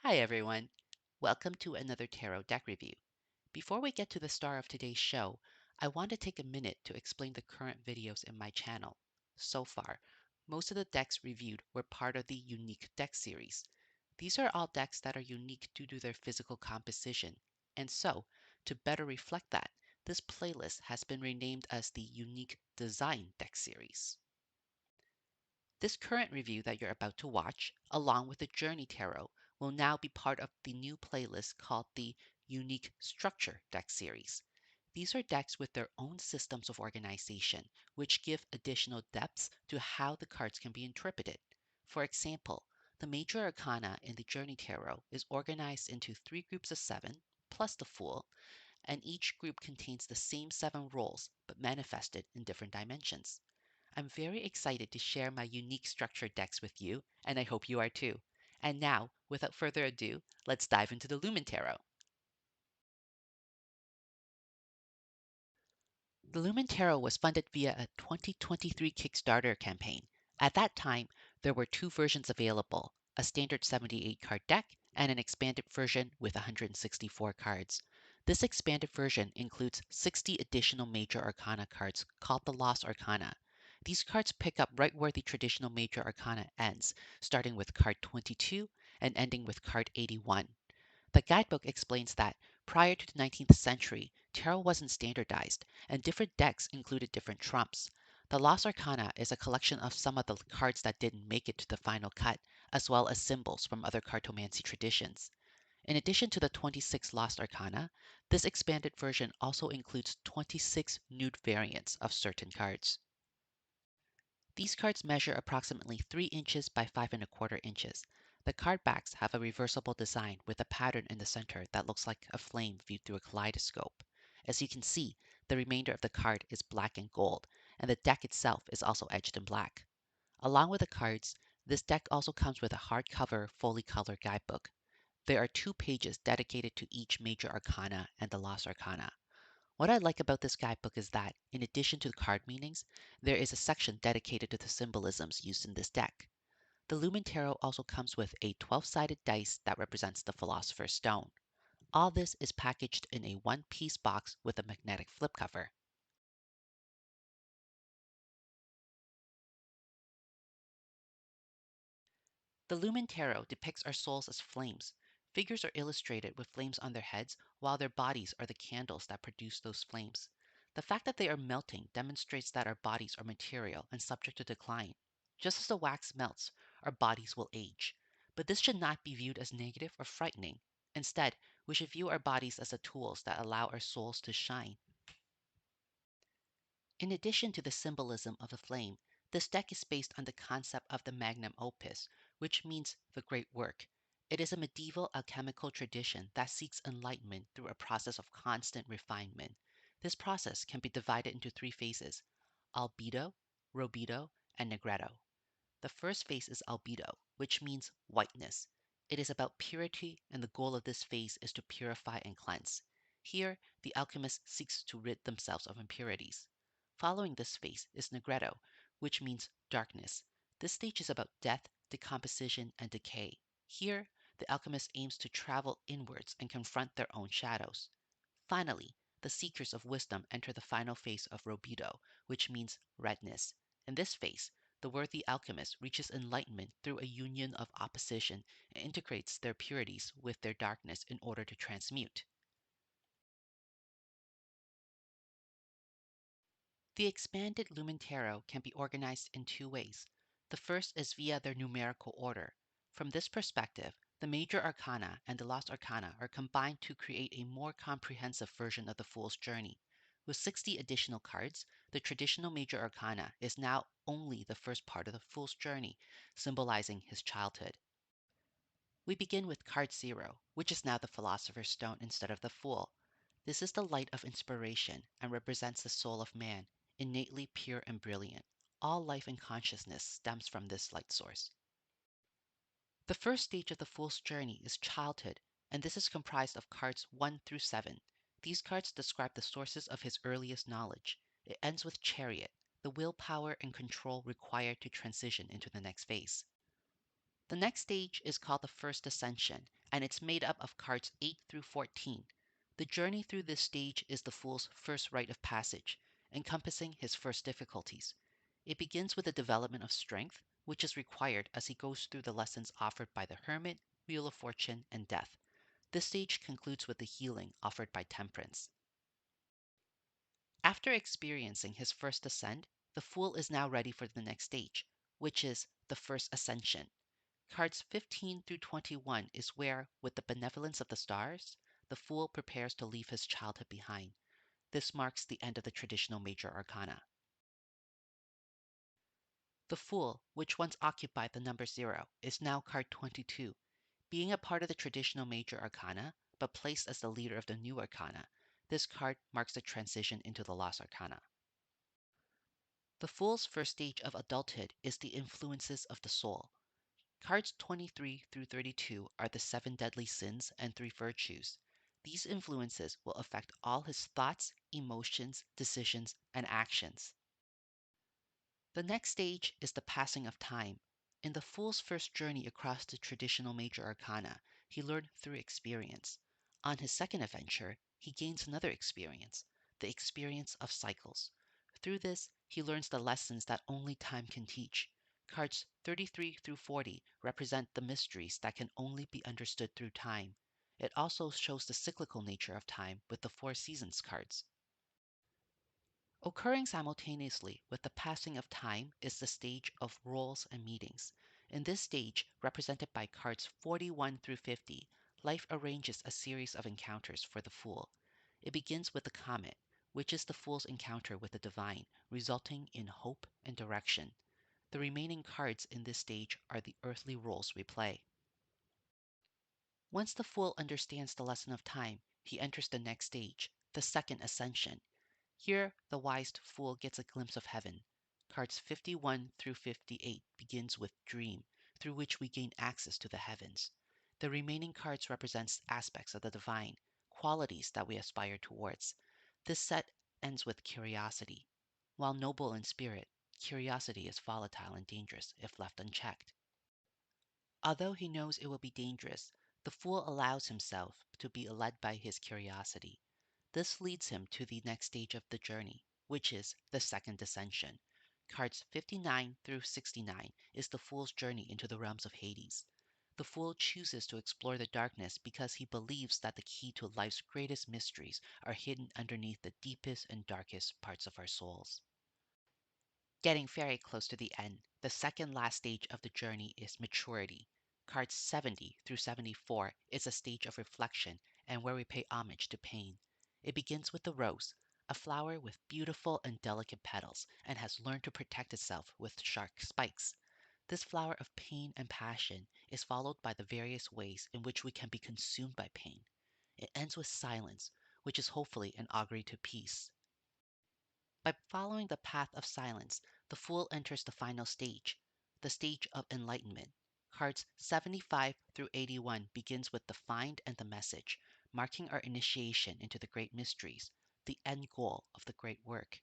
Hi everyone. Welcome to another tarot deck review. Before we get to the star of today's show, I want to take a minute to explain the current videos in my channel. So far, most of the decks reviewed were part of the Unique Deck series. These are all decks that are unique due to their physical composition, and so, to better reflect that, this playlist has been renamed as the Unique Design Deck series. This current review that you're about to watch, along with the Journey Tarot, will now be part of the new playlist called the Unique Structure Deck series. These are decks with their own systems of organization, which give additional depths to how the cards can be interpreted. For example, the Major Arcana in the Journey Tarot is organized into three groups of seven, plus the Fool, and each group contains the same seven roles, but manifested in different dimensions. I'm very excited to share my unique structured decks with you, and I hope you are too. And now, without further ado, let's dive into the Lumen Tarot. The Lumen Tarot was funded via a 2023 Kickstarter campaign. At that time, there were two versions available, a standard 78 card deck and an expanded version with 164 cards. This expanded version includes 60 additional Major Arcana cards called the Lost Arcana. These cards pick up right where the traditional Major Arcana ends, starting with card 22 and ending with card 81. The guidebook explains that prior to the 19th century, tarot wasn't standardized, and different decks included different trumps. The Lost Arcana is a collection of some of the cards that didn't make it to the final cut, as well as symbols from other cartomancy traditions. In addition to the 26 Lost Arcana, this expanded version also includes 26 nude variants of certain cards. These cards measure approximately 3 inches by 5¼ inches. The card backs have a reversible design with a pattern in the center that looks like a flame viewed through a kaleidoscope. As you can see, the remainder of the card is black and gold, and the deck itself is also edged in black. Along with the cards, this deck also comes with a hardcover, fully colored guidebook. There are 2 pages dedicated to each major arcana and the lost arcana. What I like about this guidebook is that, in addition to the card meanings, there is a section dedicated to the symbolisms used in this deck. The Lumen Tarot also comes with a 12-sided dice that represents the Philosopher's Stone. All this is packaged in a one-piece box with a magnetic flip cover. The Lumen Tarot depicts our souls as flames. Figures are illustrated with flames on their heads, while their bodies are the candles that produce those flames. The fact that they are melting demonstrates that our bodies are material and subject to decline. Just as the wax melts, our bodies will age. But this should not be viewed as negative or frightening. Instead, we should view our bodies as the tools that allow our souls to shine. In addition to the symbolism of the flame, this deck is based on the concept of the Magnum Opus, which means the great work. It is a medieval alchemical tradition that seeks enlightenment through a process of constant refinement. This process can be divided into 3 phases: albedo, rubedo, and negretto. The first phase is albedo, which means whiteness. It is about purity, and the goal of this phase is to purify and cleanse. Here, the alchemist seeks to rid themselves of impurities. Following this phase is negretto, which means darkness. This stage is about death, decomposition, and decay. Here, the alchemist aims to travel inwards and confront their own shadows. Finally, the seekers of wisdom enter the final phase of rubedo, which means redness. In this phase, the worthy alchemist reaches enlightenment through a union of opposition and integrates their purities with their darkness in order to transmute. The expanded Lumen Tarot can be organized in 2 ways. The first is via their numerical order. From this perspective, the Major Arcana and the Lost Arcana are combined to create a more comprehensive version of the Fool's Journey. With 60 additional cards, the traditional Major Arcana is now only the first part of the Fool's Journey, symbolizing his childhood. We begin with card 0, which is now the Philosopher's Stone instead of the Fool. This is the light of inspiration and represents the soul of man, innately pure and brilliant. All life and consciousness stems from this light source. The first stage of the Fool's journey is childhood, and this is comprised of cards 1 through 7. These cards describe the sources of his earliest knowledge. It ends with Chariot, the willpower and control required to transition into the next phase. The next stage is called the First Ascension, and it's made up of cards 8 through 14. The journey through this stage is the Fool's first rite of passage, encompassing his first difficulties. It begins with the development of strength, which is required as he goes through the lessons offered by the Hermit, Wheel of Fortune, and Death. This stage concludes with the healing offered by Temperance. After experiencing his first ascent, the Fool is now ready for the next stage, which is the First Ascension. Cards 15 through 21 is where, with the benevolence of the stars, the Fool prepares to leave his childhood behind. This marks the end of the traditional major arcana. The Fool, which once occupied the number 0, is now card 22. Being a part of the traditional major arcana, but placed as the leader of the new arcana, this card marks the transition into the lost arcana. The Fool's first stage of adulthood is the influences of the soul. Cards 23 through 32 are the 7 deadly sins and 3 virtues. These influences will affect all his thoughts, emotions, decisions, and actions. The next stage is the passing of time. In the Fool's first journey across the traditional major arcana, he learned through experience. On his second adventure, he gains another experience, the experience of cycles. Through this, he learns the lessons that only time can teach. Cards 33 through 40 represent the mysteries that can only be understood through time. It also shows the cyclical nature of time with the 4 seasons cards. Occurring simultaneously with the passing of time is the stage of roles and meetings. In this stage, represented by cards 41 through 50, life arranges a series of encounters for the Fool. It begins with the comet, which is the Fool's encounter with the divine, resulting in hope and direction. The remaining cards in this stage are the earthly roles we play. Once the Fool understands the lesson of time, he enters the next stage, the second ascension. Here, the wise Fool gets a glimpse of heaven. Cards 51 through 58 begins with Dream, through which we gain access to the heavens. The remaining cards represents aspects of the divine, qualities that we aspire towards. This set ends with Curiosity. While noble in spirit, curiosity is volatile and dangerous if left unchecked. Although he knows it will be dangerous, the Fool allows himself to be led by his curiosity. This leads him to the next stage of the journey, which is the second ascension. Cards 59 through 69 is the Fool's journey into the realms of Hades. The Fool chooses to explore the darkness because he believes that the key to life's greatest mysteries are hidden underneath the deepest and darkest parts of our souls. Getting very close to the end, the second last stage of the journey is maturity. Cards 70 through 74 is a stage of reflection and where we pay homage to pain. It begins with the rose, a flower with beautiful and delicate petals, and has learned to protect itself with sharp spikes. This flower of pain and passion is followed by the various ways in which we can be consumed by pain. It ends with silence, which is hopefully an augury to peace. By following the path of silence, the Fool enters the final stage, the stage of enlightenment. Cards 75 through 81 begins with the find and the message, marking our initiation into the great mysteries, the end goal of the great work.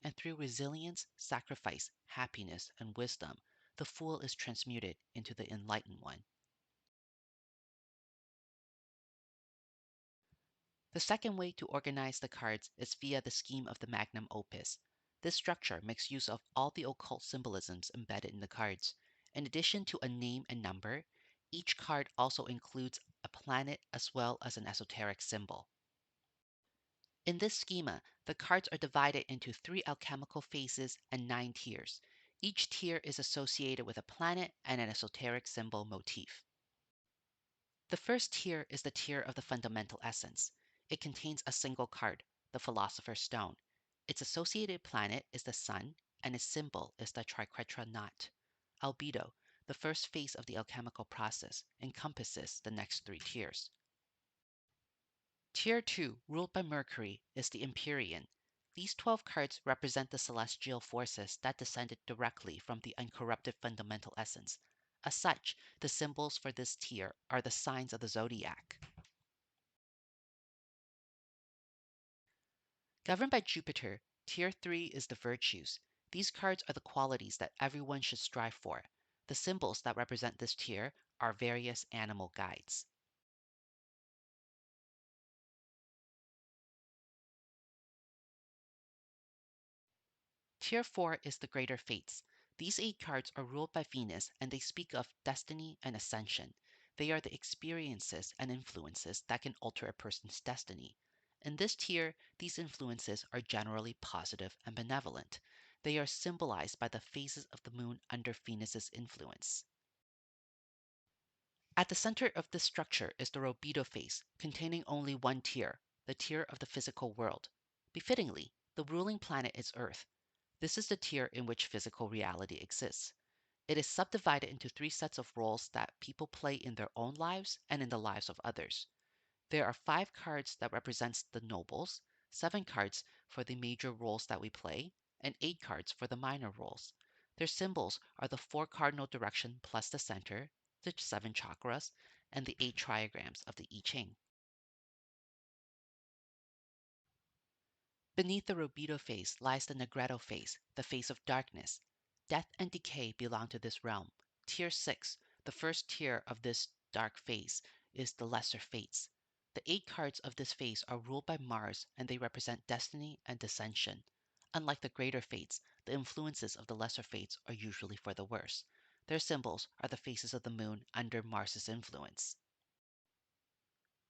And through resilience, sacrifice, happiness, and wisdom, the Fool is transmuted into the enlightened one. The second way to organize the cards is via the scheme of the Magnum Opus. This structure makes use of all the occult symbolisms embedded in the cards. In addition to a name and number, each card also includes a planet as well as an esoteric symbol. In this schema, the cards are divided into 3 alchemical phases and 9 tiers. Each tier is associated with a planet and an esoteric symbol motif. The first tier is the tier of the fundamental essence. It contains a single card, the Philosopher's Stone. Its associated planet is the Sun, and its symbol is the triquetra knot. Albedo, the first phase of the alchemical process, encompasses the next 3 tiers. Tier 2, ruled by Mercury, is the Empyrean. These 12 cards represent the celestial forces that descended directly from the uncorrupted fundamental essence. As such, the symbols for this tier are the signs of the zodiac. Governed by Jupiter, Tier 3 is the virtues. These cards are the qualities that everyone should strive for. The symbols that represent this tier are various animal guides. Tier 4 is the Greater Fates. These 8 cards are ruled by Venus and they speak of destiny and ascension. They are the experiences and influences that can alter a person's destiny. In this tier, these influences are generally positive and benevolent. They are symbolized by the phases of the moon under Venus's influence. At the center of this structure is the Robido phase, containing only one tier, the tier of the physical world. Befittingly, the ruling planet is Earth. This is the tier in which physical reality exists. It is subdivided into 3 sets of roles that people play in their own lives and in the lives of others. There are 5 cards that represents the nobles, 7 cards for the major roles that we play, and 8 cards for the minor roles. Their symbols are the 4 cardinal direction plus the center, the 7 chakras, and the 8 trigrams of the I Ching. Beneath the Robido phase lies the Negredo phase, the phase of darkness. Death and decay belong to this realm. Tier 6, the first tier of this dark phase, is the Lesser Fates. The 8 cards of this phase are ruled by Mars and they represent destiny and dissension. Unlike the Greater Fates, the influences of the Lesser Fates are usually for the worse. Their symbols are the phases of the moon under Mars's influence.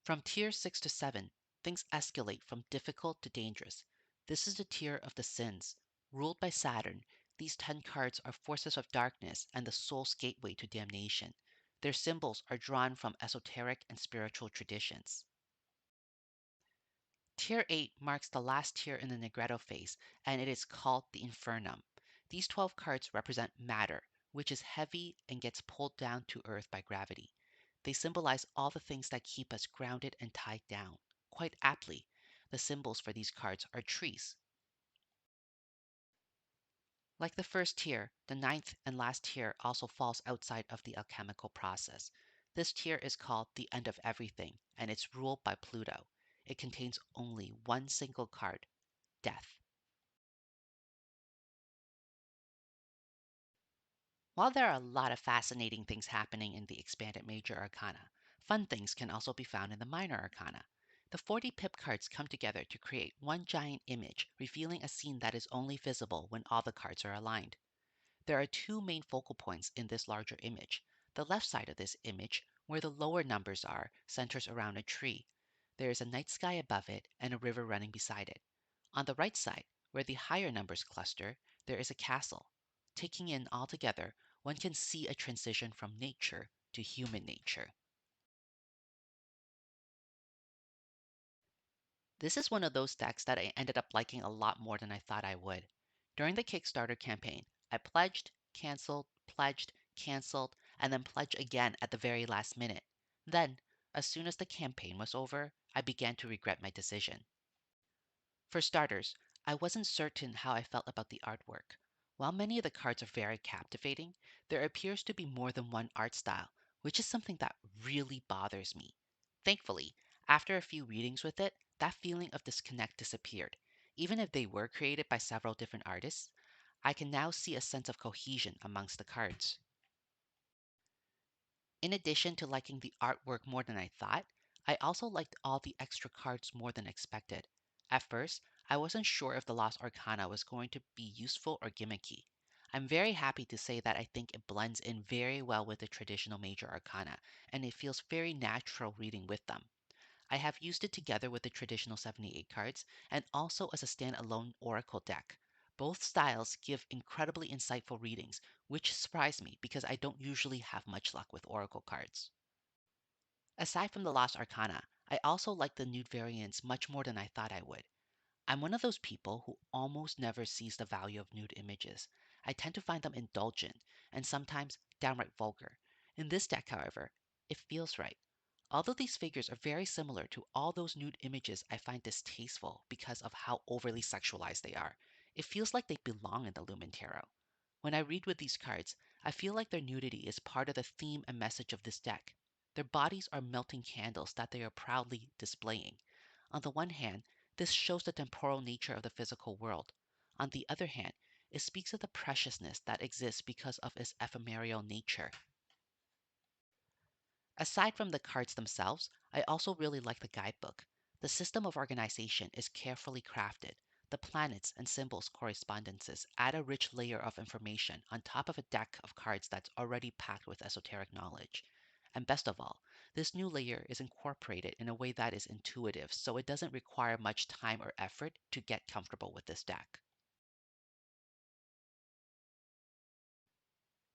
From tier 6 to 7, things escalate from difficult to dangerous. This is the tier of the sins. Ruled by Saturn, these 10 cards are forces of darkness and the soul's gateway to damnation. Their symbols are drawn from esoteric and spiritual traditions. Tier 8 marks the last tier in the Negredo phase, and it is called the Infernum. These 12 cards represent matter, which is heavy and gets pulled down to earth by gravity. They symbolize all the things that keep us grounded and tied down. Quite aptly, the symbols for these cards are trees. Like the first tier, the ninth and last tier also falls outside of the alchemical process. This tier is called the end of everything, and it's ruled by Pluto. It contains only one single card, death. While there are a lot of fascinating things happening in the expanded major arcana, fun things can also be found in the minor arcana. The 40 pip cards come together to create one giant image, revealing a scene that is only visible when all the cards are aligned. There are 2 main focal points in this larger image. The left side of this image, where the lower numbers are, centers around a tree. There is a night sky above it and a river running beside it. On the right side, where the higher numbers cluster, there is a castle. Taking in all together, one can see a transition from nature to human nature. This is one of those decks that I ended up liking a lot more than I thought I would. During the Kickstarter campaign, I pledged, canceled, and then pledged again at the very last minute. Then, as soon as the campaign was over, I began to regret my decision. For starters, I wasn't certain how I felt about the artwork. While many of the cards are very captivating, there appears to be more than one art style, which is something that really bothers me. Thankfully, after a few readings with it, that feeling of disconnect disappeared. Even if they were created by several different artists, I can now see a sense of cohesion amongst the cards. In addition to liking the artwork more than I thought, I also liked all the extra cards more than expected. At first, I wasn't sure if the Lost Arcana was going to be useful or gimmicky. I'm very happy to say that I think it blends in very well with the traditional major arcana, and it feels very natural reading with them. I have used it together with the traditional 78 cards and also as a standalone oracle deck. Both styles give incredibly insightful readings, which surprised me because I don't usually have much luck with oracle cards. Aside from the Lost Arcana, I also like the nude variants much more than I thought I would. I'm one of those people who almost never sees the value of nude images. I tend to find them indulgent and sometimes downright vulgar. In this deck, however, it feels right. Although these figures are very similar to all those nude images I find distasteful because of how overly sexualized they are, it feels like they belong in the Lumen Tarot. When I read with these cards, I feel like their nudity is part of the theme and message of this deck. Their bodies are melting candles that they are proudly displaying. On the one hand, this shows the temporal nature of the physical world. On the other hand, it speaks of the preciousness that exists because of its ephemeral nature. Aside from the cards themselves, I also really like the guidebook. The system of organization is carefully crafted. The planets and symbols correspondences add a rich layer of information on top of a deck of cards that's already packed with esoteric knowledge. And best of all, this new layer is incorporated in a way that is intuitive, so it doesn't require much time or effort to get comfortable with this deck.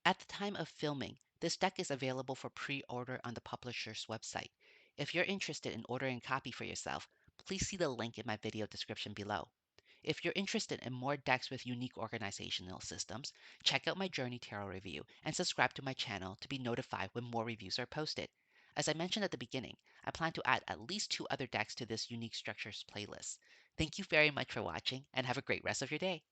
At the time of filming, this deck is available for pre-order on the publisher's website. If you're interested in ordering a copy for yourself, please see the link in my video description below. If you're interested in more decks with unique organizational systems, check out my Journey Tarot review and subscribe to my channel to be notified when more reviews are posted. As I mentioned at the beginning, I plan to add at least 2 other decks to this unique structures playlist. Thank you very much for watching and have a great rest of your day.